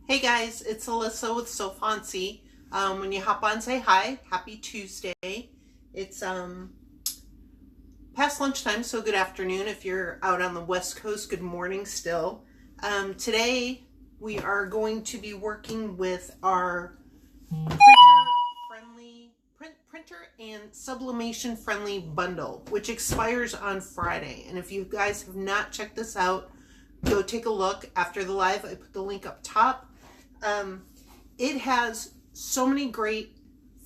Hey guys, it's Alyssa with Fontsy. When you hop on, say hi. Happy Tuesday. It's past lunchtime, so good afternoon. If you're out on the West Coast, good morning still. Today we are going to be working with our printer and sublimation friendly bundle, which expires on Friday. And if you guys have not checked this out, go take a look after the live. I put the link up top. It has so many great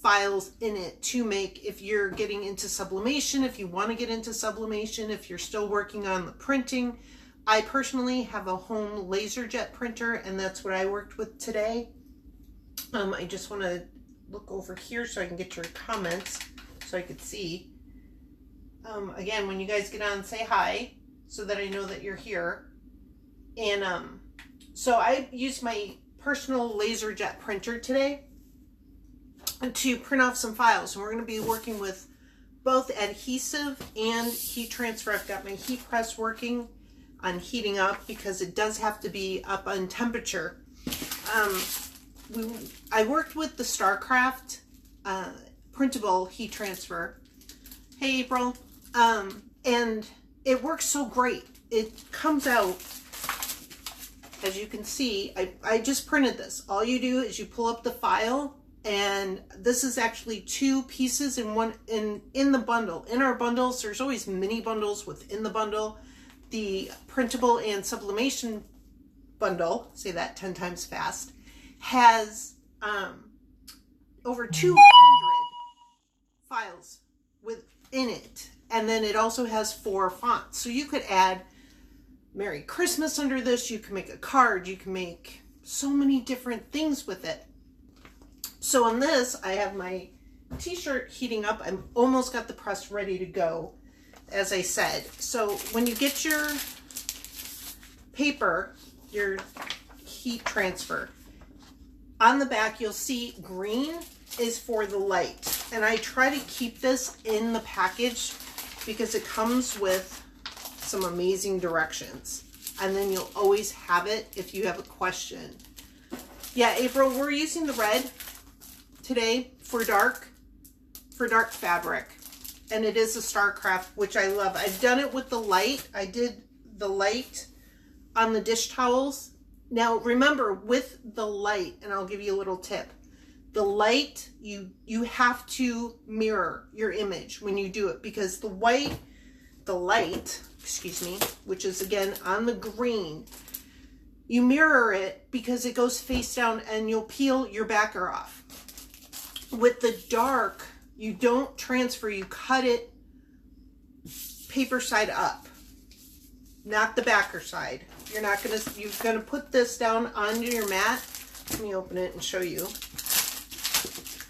files in it to make if you're getting into sublimation, if you want to get into sublimation, if you're still working on the printing. I personally have a home laser jet printer, and that's what I worked with today. I just want to look over here so I can get your comments so I could see. Again, when you guys get on, say hi so that I know that you're here. And so I used my personal laser jet printer today to print off some files, and we're going to be working with both adhesive and heat transfer. I've got my heat press working on heating up because it does have to be up on temperature. I worked with the Starcraft printable heat transfer. Hey April. And it works so great. It comes out, as you can see, I just printed this. All you do is you pull up the file, and this is actually two pieces in one in the bundle. In our bundles, there's always mini bundles within the bundle. The printable and sublimation bundle, say that 10 times fast, has over 200 files within it. And then it also has 4 fonts. So you could add Merry Christmas under this, you can make a card, you can make so many different things with it. So on this, I have my t-shirt heating up. I'm almost got the press ready to go, as I said. So when you get your paper, your heat transfer, on the back you'll see green is for the light. And I try to keep this in the package because it comes with some amazing directions, and then you'll always have it if you have a question. Yeah, April, we're using the red today for dark fabric, and it is a Starcraft, which I love. I've done it with the light. I did the light on the dish towels. Now remember, with the light, and I'll give you a little tip, the light, you have to mirror your image when you do it, because the light, excuse me, which is again on the green, you mirror it because it goes face down and you'll peel your backer off. With the dark, you don't transfer, you cut it paper side up, not the backer side. You're gonna put this down onto your mat. Let me open it and show you.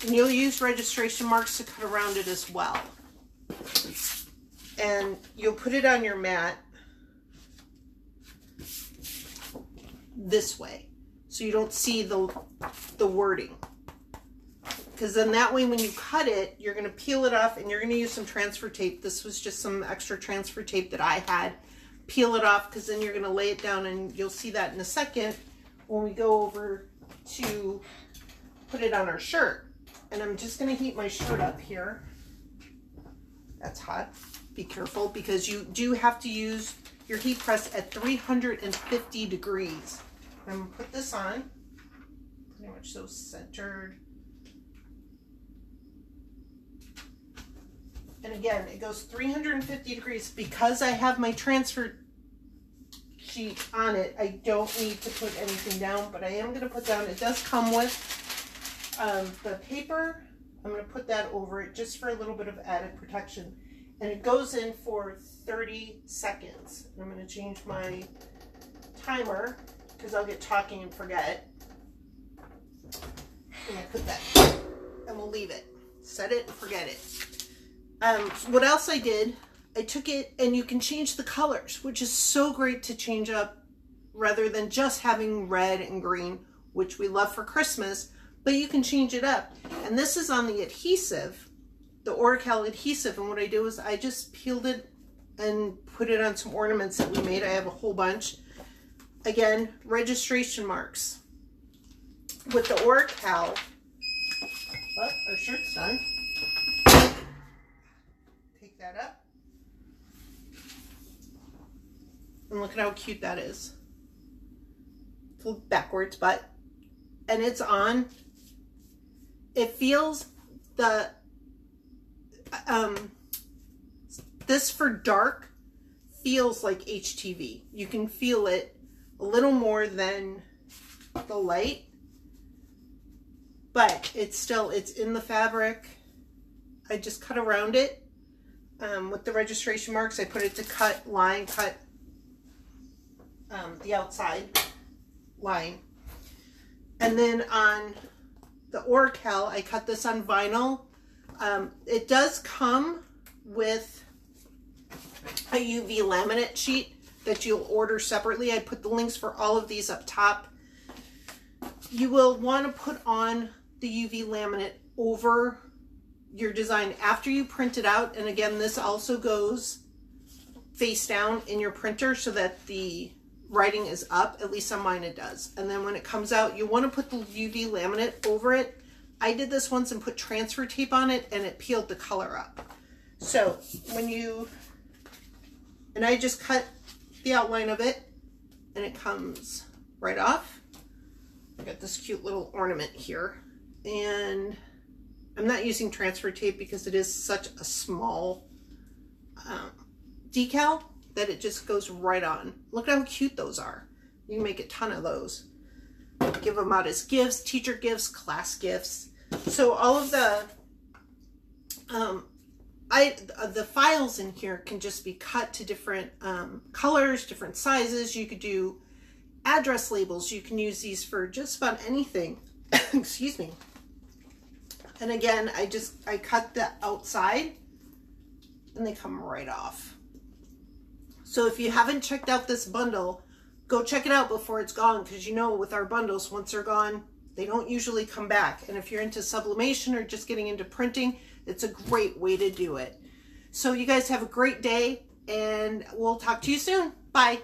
And you'll use registration marks to cut around it as well. And you'll put it on your mat this way, so you don't see the wording. Because then that way when you cut it, you're going to peel it off, and you're going to use some transfer tape. This was just some extra transfer tape that I had. Peel it off, because then you're going to lay it down, and you'll see that in a second when we go over to put it on our shirt. And I'm just going to heat my shirt up here. That's hot. Be careful, because you do have to use your heat press at 350 degrees. I'm going to put this on, pretty much so centered. And again, it goes 350 degrees. Because I have my transfer sheet on it, I don't need to put anything down, but I am going to put down, it does come with the paper. I'm going to put that over it just for a little bit of added protection. And it goes in for 30 seconds. I'm going to change my timer because I'll get talking and forget. And I put that, and we'll leave it. Set it and forget it. What else I did, I took it, and you can change the colors, which is so great to change up rather than just having red and green, which we love for Christmas, but you can change it up. And this is on the adhesive, the Oracal adhesive, and what I do is I just peeled it and put it on some ornaments that we made. I have a whole bunch. Again, registration marks. with the Oracal. Oh, our shirt's done. Take that up. And look at how cute that is. It's a little backwards, but, and it's on. It feels the, this for dark feels like HTV. You can feel it a little more than the light, but it's still, it's in the fabric. I just cut around it with the registration marks. I put it to cut line, cut the outside line. And then on the Oracal, I cut this on vinyl. It does come with a UV laminate sheet that you'll order separately. I put the links for all of these up top. You will want to put on the UV laminate over your design after you print it out. And again, this also goes face down in your printer so that the writing is up, at least on mine it does. And then when it comes out, you want to put the UV laminate over it. I did this once and put transfer tape on it and it peeled the color up. So when you, and I just cut the outline of it and it comes right off. I got this cute little ornament here, and I'm not using transfer tape because it is such a small decal that it just goes right on. Look at how cute those are. You can make a ton of those. Give them out as gifts, teacher gifts, class gifts. So all of the the files in here can just be cut to different colors, different sizes. You could do address labels. You can use these for just about anything. Excuse me. And again, I cut the outside and they come right off. So if you haven't checked out this bundle, go check it out before it's gone, because you know with our bundles, once they're gone, they don't usually come back. And if you're into sublimation or just getting into printing, it's a great way to do it. So you guys have a great day, and we'll talk to you soon. Bye.